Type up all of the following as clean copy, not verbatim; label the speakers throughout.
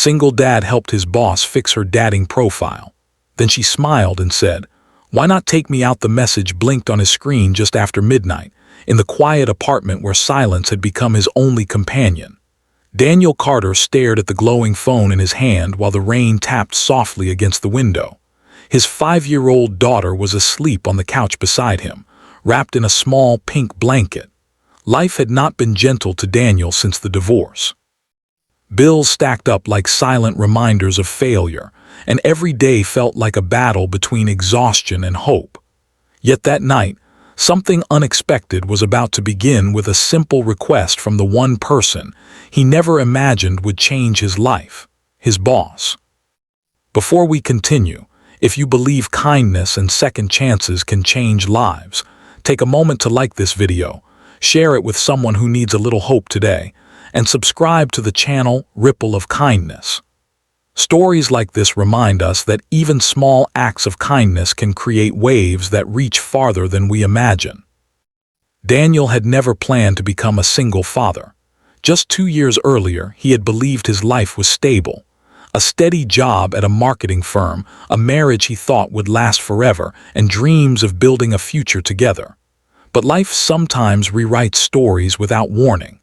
Speaker 1: Single dad helped his boss fix her dating profile. Then she smiled and said, "Why not take me out?" The message blinked on his screen just after midnight, in the quiet apartment where silence had become his only companion. Daniel Carter stared at the glowing phone in his hand while the rain tapped softly against the window. His 5-year-old daughter was asleep on the couch beside him, wrapped in a small pink blanket. Life had not been gentle to Daniel since the divorce. Bills stacked up like silent reminders of failure, and every day felt like a battle between exhaustion and hope. Yet that night, something unexpected was about to begin with a simple request from the one person he never imagined would change his life, his boss. Before we continue, if you believe kindness and second chances can change lives, take a moment to like this video, share it with someone who needs a little hope today, and subscribe to the channel Ripple of Kindness. Stories like this remind us that even small acts of kindness can create waves that reach farther than we imagine. Daniel had never planned to become a single father. Just 2 years earlier, he had believed his life was stable. A steady job at a marketing firm, a marriage he thought would last forever, and dreams of building a future together. But life sometimes rewrites stories without warning.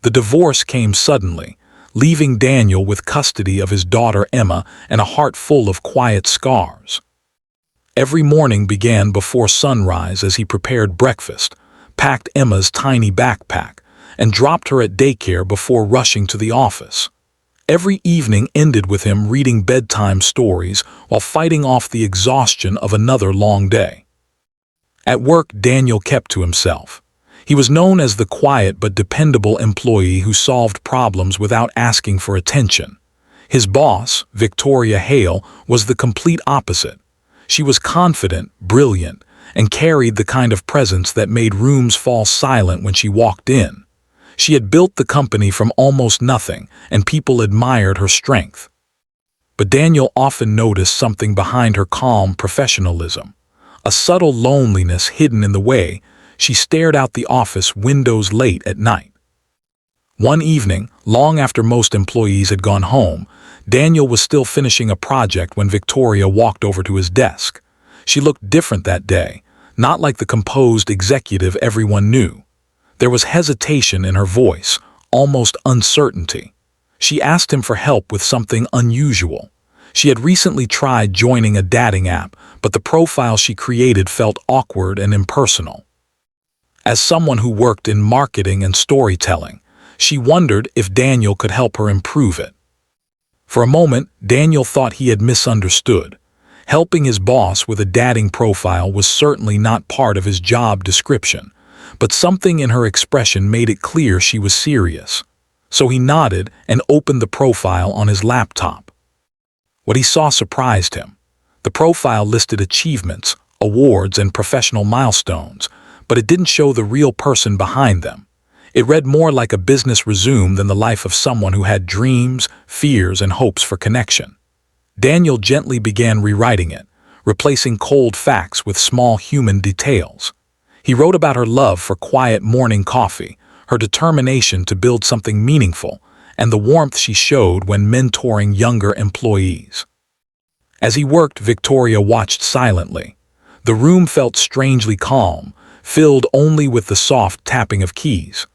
Speaker 1: The divorce came suddenly, leaving Daniel with custody of his daughter Emma and a heart full of quiet scars. Every morning began before sunrise as he prepared breakfast, packed Emma's tiny backpack, and dropped her at daycare before rushing to the office. Every evening ended with him reading bedtime stories while fighting off the exhaustion of another long day. At work, Daniel kept to himself. He was known as the quiet but dependable employee who solved problems without asking for attention. His boss, Victoria Hale, was the complete opposite. She was confident, brilliant, and carried the kind of presence that made rooms fall silent when she walked in. She had built the company from almost nothing, and people admired her strength. But Daniel often noticed something behind her calm professionalism, a subtle loneliness hidden in the way she stared out the office windows late at night. One evening, long after most employees had gone home, Daniel was still finishing a project when Victoria walked over to his desk. She looked different that day, not like the composed executive everyone knew. There was hesitation in her voice, almost uncertainty. She asked him for help with something unusual. She had recently tried joining a dating app, but the profile she created felt awkward and impersonal. As someone who worked in marketing and storytelling, she wondered if Daniel could help her improve it. For a moment, Daniel thought he had misunderstood. Helping his boss with a dating profile was certainly not part of his job description, but something in her expression made it clear she was serious. So he nodded and opened the profile on his laptop. What he saw surprised him. The profile listed achievements, awards, and professional milestones, but it didn't show the real person behind them. It read more like a business resume than the life of someone who had dreams, fears, and hopes for connection. Daniel gently began rewriting it, replacing cold facts with small human details. He wrote about her love for quiet morning coffee, her determination to build something meaningful, and the warmth she showed when mentoring younger employees. As he worked, Victoria watched silently. The room felt strangely calm, filled only with the soft tapping of keys.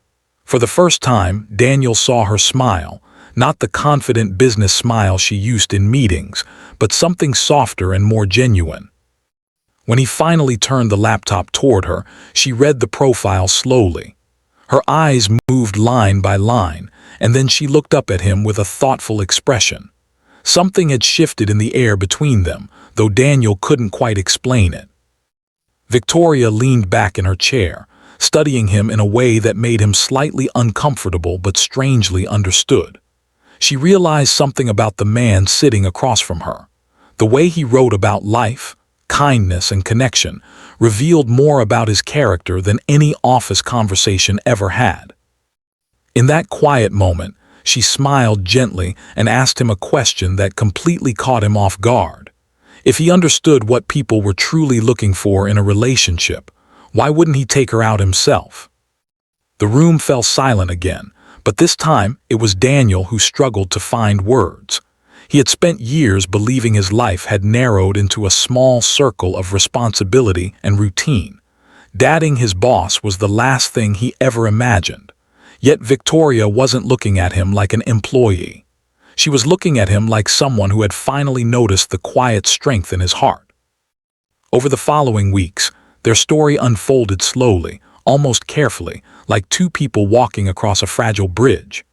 Speaker 1: For the first time, Daniel saw her smile, not the confident business smile she used in meetings, but something softer and more genuine. When he finally turned the laptop toward her, she read the profile slowly. Her eyes moved line by line, and then she looked up at him with a thoughtful expression. Something had shifted in the air between them, though Daniel couldn't quite explain it. Victoria leaned back in her chair, studying him in a way that made him slightly uncomfortable but strangely understood. She realized something about the man sitting across from her. The way he wrote about life, kindness, and connection revealed more about his character than any office conversation ever had. In that quiet moment, she smiled gently and asked him a question that completely caught him off guard. If he understood what people were truly looking for in a relationship, why wouldn't he take her out himself? The room fell silent again, but this time it was Daniel who struggled to find words. He had spent years believing his life had narrowed into a small circle of responsibility and routine. Dating his boss was the last thing he ever imagined. Yet Victoria wasn't looking at him like an employee. She was looking at him like someone who had finally noticed the quiet strength in his heart. Over the following weeks, their story unfolded slowly, almost carefully, like two people walking across a fragile bridge.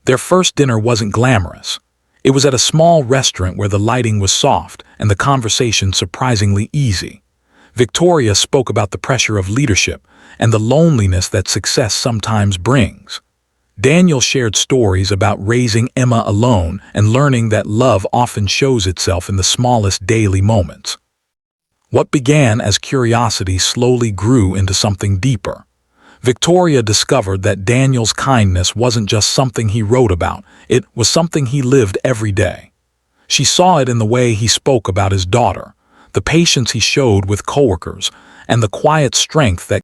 Speaker 1: Their first dinner wasn't glamorous. It was at a small restaurant where the lighting was soft and the conversation surprisingly easy. Victoria spoke about the pressure of leadership and the loneliness that success sometimes brings. Daniel shared stories about raising Emma alone and learning that love often shows itself in the smallest daily moments. What began as curiosity slowly grew into something deeper. Victoria discovered that Daniel's kindness wasn't just something he wrote about, it was something he lived every day. She saw it in the way he spoke about his daughter, the patience he showed with coworkers, and the quiet strength that